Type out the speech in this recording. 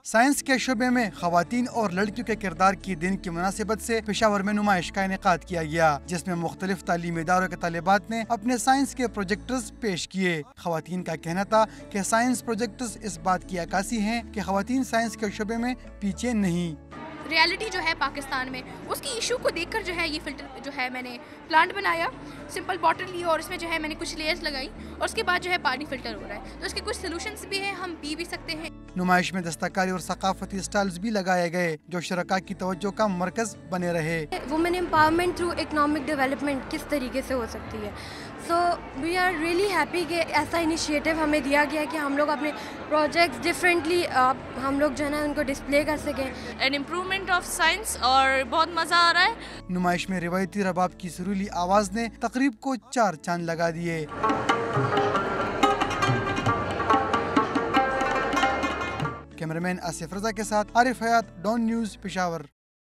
Science کے شعبے میں خواتین اور لڑکیوں کے کردار کی دن کی مناسبت سے پشاور میں نمائش کا انعقاد کیا گیا، جس میں مختلف تعلیمی اداروں کے طالبات نے اپنے سائنس کے پروجیکٹس پیش کیے۔ خواتین کا کہنا تھا کہ سائنس پروجیکٹس اس بات کی عکاسی ہیں کہ خواتین سائنس کے شعبے میں پیچھے نہیں۔ ریالٹی جو ہے پاکستان میں، اس کی ایشو کو دیکھ کر جو ہے یہ فلٹر جو ہے میں نے پلانٹ بنایا، سمپل باٹل لی اور اس میں جو ہے میں نے کچھ لیئرز لگائی اور اس کے بعد جو ہے پانی فلٹر ہو رہا ہے، تو اس کے کچھ سلوشنز بھی ہیں، ہم پی بھی سکتے ہیں۔ نمائش میں دستکاری اور ثقافتی اسٹالز بھی لگائے گئے جو شرکاء کی توجہ کا مرکز بنے رہے۔ Women empowerment through economic development کس طریقے سے ہو سکتی ہے، so we are really happy کہ ایسا انیشیٹو ہمیں دیا گیا ہے کہ ہم لوگ اپنے پروجیکٹس ڈفرینٹلی ہم لوگ جو ہے نا ان کو ڈسپلے کر سکیں۔ این امپرومنٹ آف سائنس اور بہت مزہ آ رہا ہے۔ نمائش میں روایتی رباب کی سریلی آواز نے تقریب کو 4 چاند لگا دیے۔ کیمرامین آصف رضا کے ساتھ عارف حیات، ڈان نیوز، پشاور۔